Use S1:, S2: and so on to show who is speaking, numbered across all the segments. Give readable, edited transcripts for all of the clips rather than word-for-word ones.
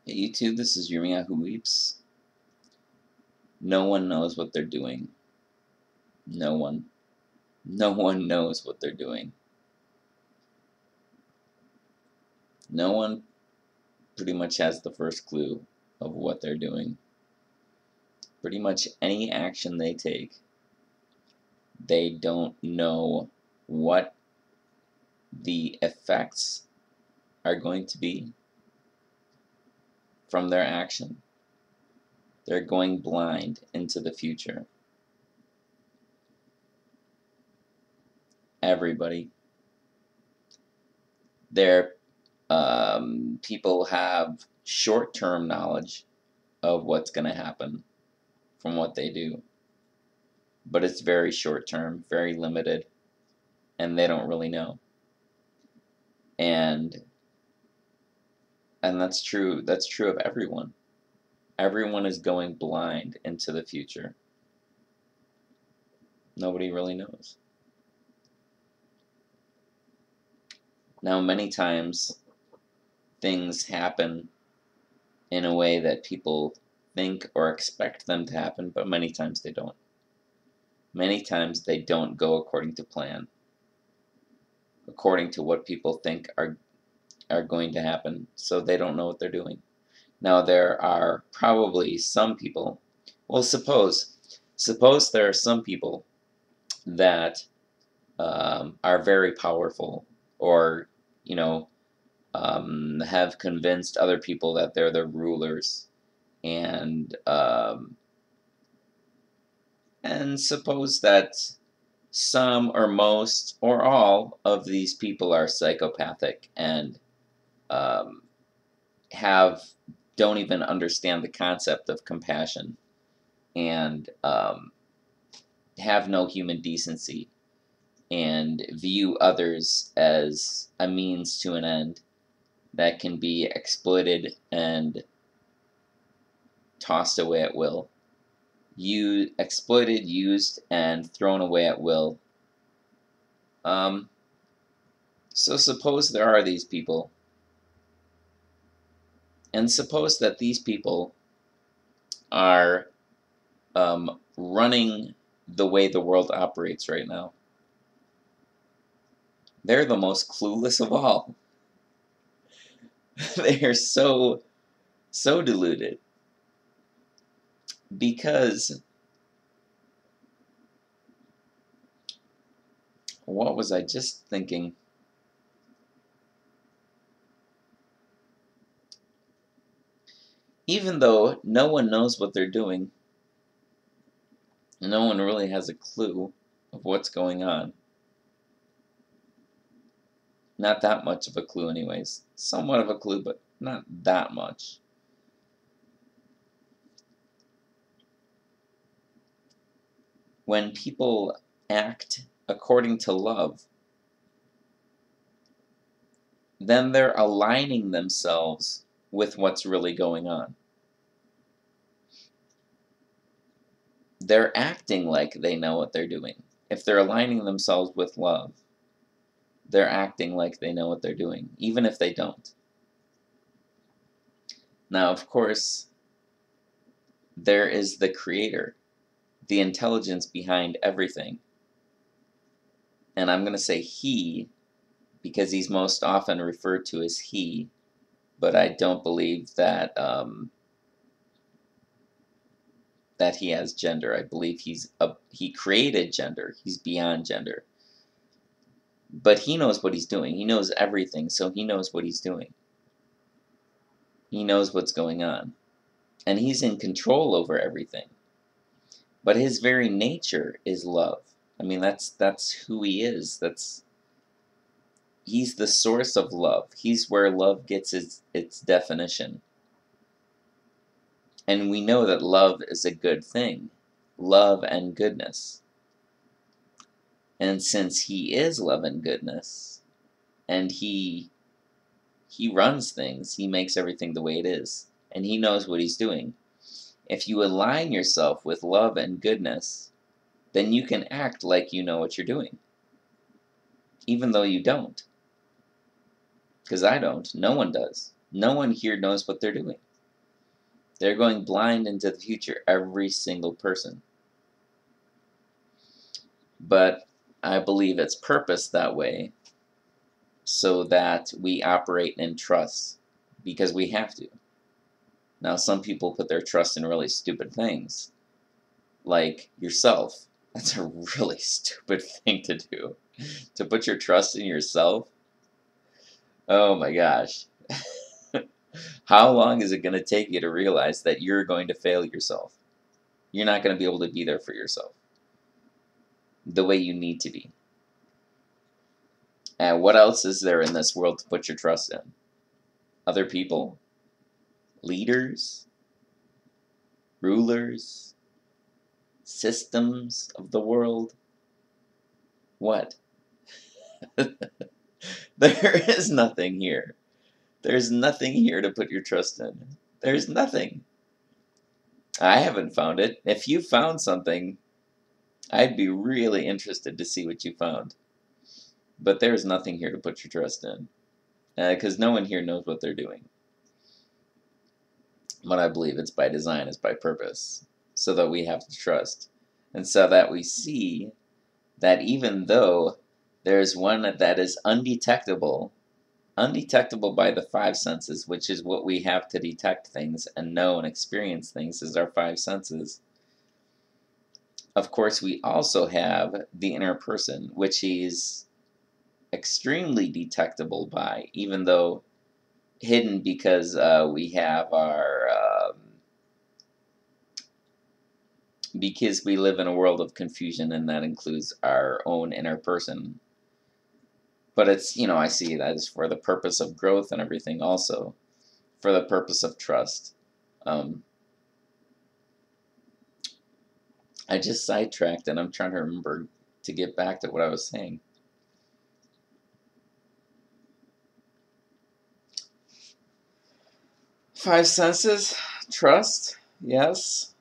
S1: Hey YouTube, this is Yirmiya Who Weeps. No one knows what they're doing. No one. No one knows what they're doing. No one pretty much has the first clue of what they're doing. Pretty much any action they take, they don't know what the effects are going to be from their action. They're going blind into the future. Everybody. People have short-term knowledge of what's going to happen from what they do, but it's very short-term, very limited, and they don't really know. And that's true. That's true of everyone. Everyone is going blind into the future. Nobody really knows. Now, many times things happen in a way that people think or expect them to happen, but many times they don't. Many times they don't go according to plan, according to what people think are going to happen, so they don't know what they're doing. Now, there are probably some people, well, suppose there are some people that are very powerful, or, have convinced other people that they're the rulers, and suppose that some or most or all of these people are psychopathic and um, don't even understand the concept of compassion, and have no human decency, and view others as a means to an end that can be exploited and tossed away at will. Exploited, used, and thrown away at will. So suppose there are these people, and suppose that these people are running the way the world operates right now. They're the most clueless of all. They are so deluded, because what was I just thinking? Even though no one knows what they're doing, no one really has a clue of what's going on. Not that much of a clue anyways. Somewhat of a clue, but not that much. When people act according to love, then they're aligning themselves with what's really going on. They're acting like they know what they're doing. If they're aligning themselves with love, they're acting like they know what they're doing, even if they don't. Now, of course, there is the Creator, the intelligence behind everything. And I'm going to say He, because He's most often referred to as He, but I don't believe that that He has gender. I believe He created gender. He's beyond gender. But He knows what He's doing. He knows everything, so He knows what He's doing. He knows what's going on. And He's in control over everything. But His very nature is love. I mean, that's who He is. He's the source of love. He's where love gets its definition. And we know that love is a good thing. Love and goodness. And since He is love and goodness, and He runs things, He makes everything the way it is, and He knows what He's doing. If you align yourself with love and goodness, then you can act like you know what you're doing, even though you don't. Because I don't. No one does. No one here knows what they're doing. They're going blind into the future, every single person. But I believe it's purposed that way so that we operate in trust, because we have to. Now, some people put their trust in really stupid things, like yourself. That's a really stupid thing to do. To put your trust in yourself? Oh my gosh. How long is it going to take you to realize that you're going to fail yourself? You're not going to be able to be there for yourself the way you need to be. And what else is there in this world to put your trust in? Other people? Leaders? Rulers? Systems of the world? What? There is nothing here. There's nothing here to put your trust in. There's nothing. I haven't found it. If you found something, I'd be really interested to see what you found. But there's nothing here to put your trust in. Because no one here knows what they're doing. But I believe it's by design, it's by purpose. So that we have to trust. And so that we see that even though there's one that is undetectable by the five senses, which is what we have to detect things and know and experience things, is our five senses. Of course, we also have the inner person, which is extremely detectable by, even though hidden, because we have our because we live in a world of confusion, and that includes our own inner person. But it's, I see that as for the purpose of growth and everything, also for the purpose of trust. I just sidetracked, and I'm trying to remember to get back to what I was saying. Five senses, trust, yes.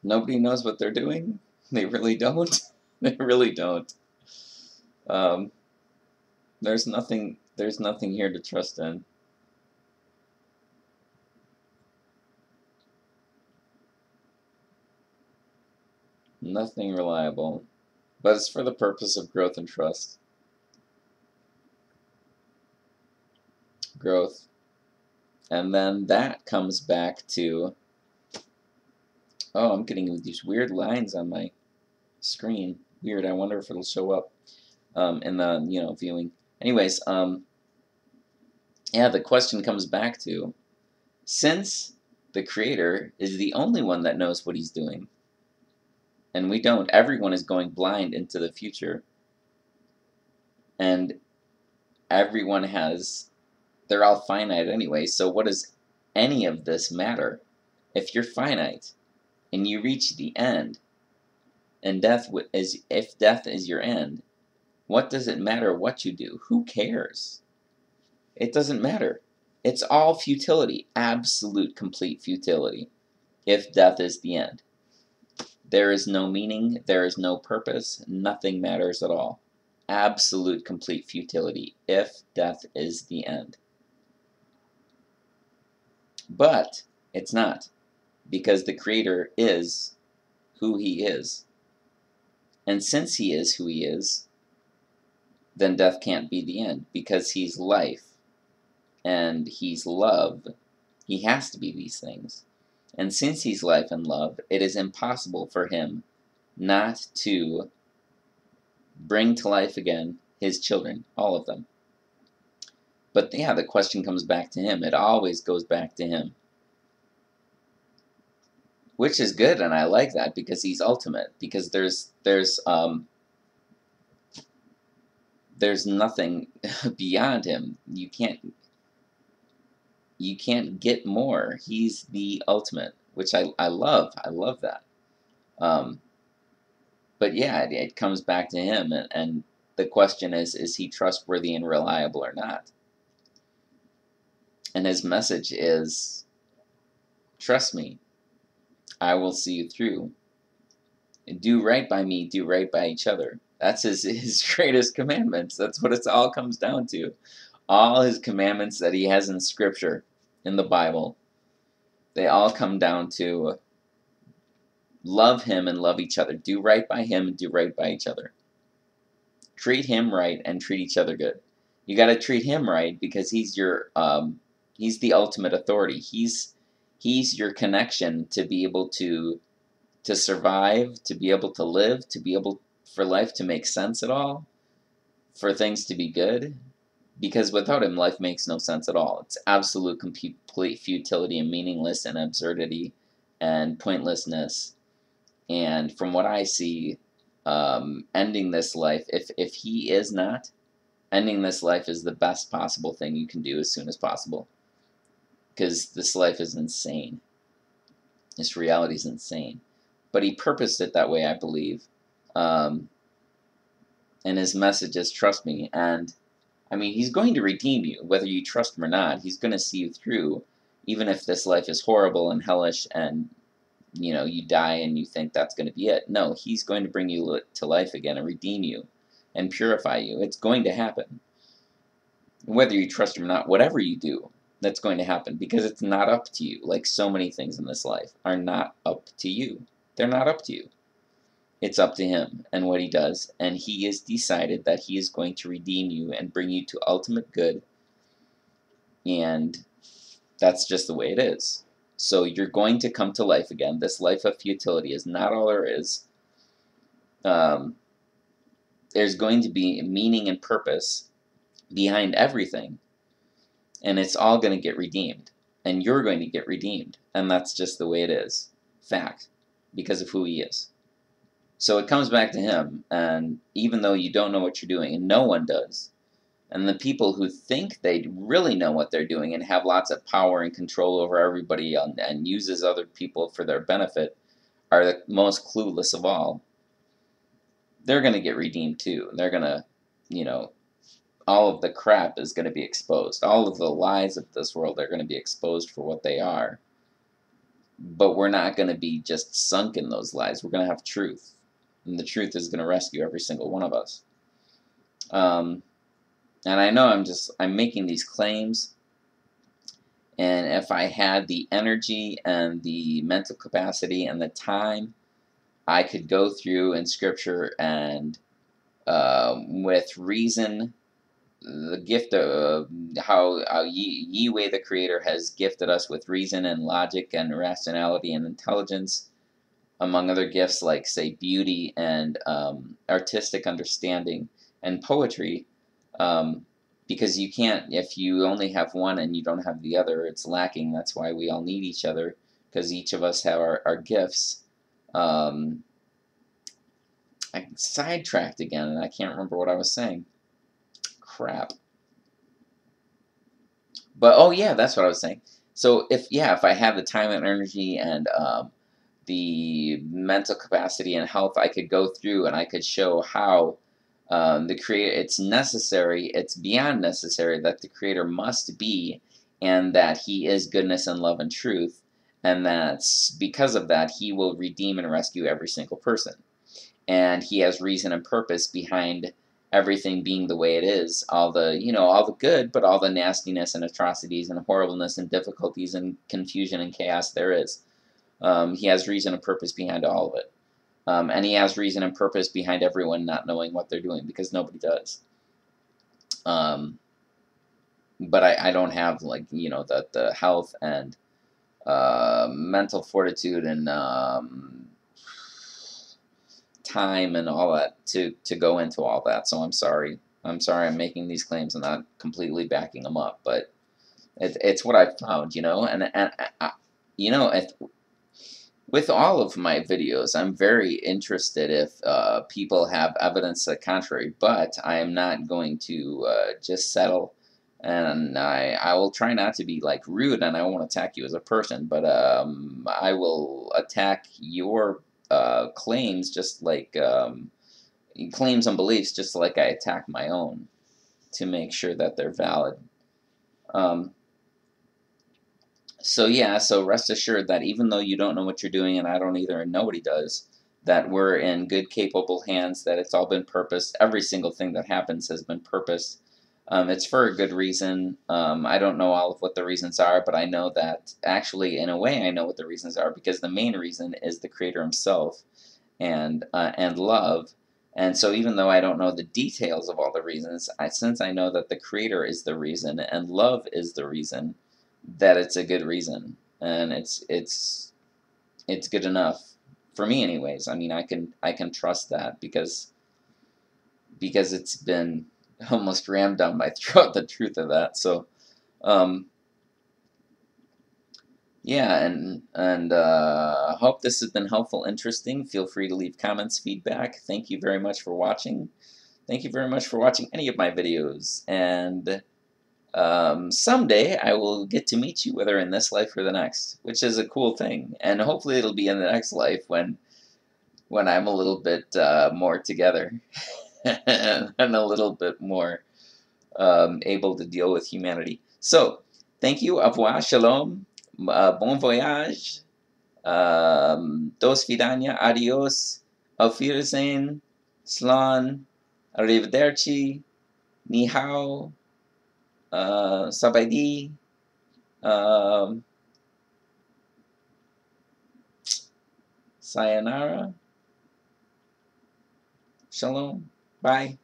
S1: Nobody knows what they're doing. They really don't. They really don't. There's nothing here to trust in. Nothing reliable. But it's for the purpose of growth and trust. Growth. And then that comes back to, oh, I'm getting these weird lines on my screen. Weird. I wonder if it'll show up in the, viewing. Anyways, yeah, the question comes back to, since the Creator is the only one that knows what he's doing, and we don't, everyone is going blind into the future, and everyone they're all finite anyway, so what does any of this matter? If you're finite, and you reach the end, and if death is your end, what does it matter what you do? Who cares? It doesn't matter. It's all futility, absolute, complete futility, if death is the end. There is no meaning, there is no purpose, nothing matters at all. Absolute, complete futility, if death is the end. But it's not, because the Creator is who he is. And since he is who he is, then death can't be the end, because he's life, and he's love. He has to be these things. And since he's life and love, it is impossible for him not to bring to life again his children, all of them. But yeah, the question comes back to him. It always goes back to him. Which is good, and I like that, because he's ultimate. Because there's nothing beyond him. You can't get more. He's the ultimate, which I love. I love that. But yeah, it comes back to him, and the question is he trustworthy and reliable or not? And his message is, trust me, I will see you through. Do right by me, do right by each other. That's his greatest commandments. That's what it all comes down to. All his commandments that he has in Scripture, in the Bible, they all come down to love him and love each other. Do right by him and do right by each other. Treat him right and treat each other good. You got to treat him right because he's he's the ultimate authority. He's your connection to be able to survive, to be able to live, to be able for life to make sense at all, for things to be good. Because without him, life makes no sense at all. It's absolute complete futility and meaningless and absurdity and pointlessness. And from what I see, ending this life, if he is not, ending this life is the best possible thing you can do as soon as possible. Because this life is insane. This reality is insane. But he purposed it that way, I believe. And his message is, trust me. And I mean, he's going to redeem you, whether you trust him or not. He's going to see you through, even if this life is horrible and hellish and, you die and you think that's going to be it. No, he's going to bring you to life again and redeem you and purify you. It's going to happen. Whether you trust him or not, whatever you do, that's going to happen because it's not up to you. Like so many things in this life are not up to you. They're not up to you. It's up to him and what he does, and he has decided that he is going to redeem you and bring you to ultimate good, and that's just the way it is. So you're going to come to life again. This life of futility is not all there is. There's going to be meaning and purpose behind everything, and it's all going to get redeemed, and you're going to get redeemed, and that's just the way it is. Fact, because of who he is. So it comes back to him, and even though you don't know what you're doing, and no one does, and the people who think they really know what they're doing and have lots of power and control over everybody and uses other people for their benefit are the most clueless of all. They're going to get redeemed too. They're going to, all of the crap is going to be exposed. All of the lies of this world are going to be exposed for what they are. But we're not going to be just sunk in those lies. We're going to have truth. And the truth is going to rescue every single one of us. And I know I'm making these claims, and if I had the energy and the mental capacity and the time, I could go through in Scripture and with reason, the gift of how Yahweh the Creator has gifted us with reason and logic and rationality and intelligence, among other gifts like, say, beauty and artistic understanding and poetry, because you can't, if you only have one and you don't have the other, it's lacking. That's why we all need each other, because each of us have our gifts. I sidetracked again, and I can't remember what I was saying. Crap. But, oh yeah, that's what I was saying. So, if I have the time and energy and the mental capacity and health, I could go through and I could show how the Creator, it's necessary, it's beyond necessary that the Creator must be, and that he is goodness and love and truth, and that's because of that he will redeem and rescue every single person. And he has reason and purpose behind everything being the way it is, all the good, but all the nastiness and atrocities and horribleness and difficulties and confusion and chaos there is. He has reason and purpose behind all of it. And he has reason and purpose behind everyone not knowing what they're doing, because nobody does. But I don't have, like, the health and mental fortitude and time and all that to go into all that. So I'm sorry I'm making these claims and not completely backing them up, but it's what I found, and with all of my videos, I'm very interested if people have evidence to the contrary, but I am not going to just settle, and I will try not to be, like, rude, and I won't attack you as a person, but I will attack your claims just like claims and beliefs just like I attack my own, to make sure that they're valid. So rest assured that even though you don't know what you're doing, and I don't either, and nobody does, that we're in good, capable hands, that it's all been purposed. Every single thing that happens has been purposed. It's for a good reason. I don't know all of what the reasons are, but I know that actually, in a way, I know what the reasons are because the main reason is the Creator Himself and love. And so, even though I don't know the details of all the reasons, since I know that the Creator is the reason and love is the reason, that it's a good reason, and it's good enough for me, anyways. I mean, I can trust that because it's been almost rammed down my throat the truth of that. So, um, yeah, and hope this has been helpful, interesting. Feel free to leave comments, feedback. Thank you very much for watching. Thank you very much for watching any of my videos, and someday I will get to meet you, whether in this life or the next, which is a cool thing. And hopefully it'll be in the next life when I'm a little bit more together and a little bit more able to deal with humanity. So, thank you. Au revoir. Shalom. Bon voyage. Dos vidania. Adios. Auf Wiedersehen. Slan. Arrivederci. Ni hao. Sabaydi. Um, Sayonara. Shalom. Bye.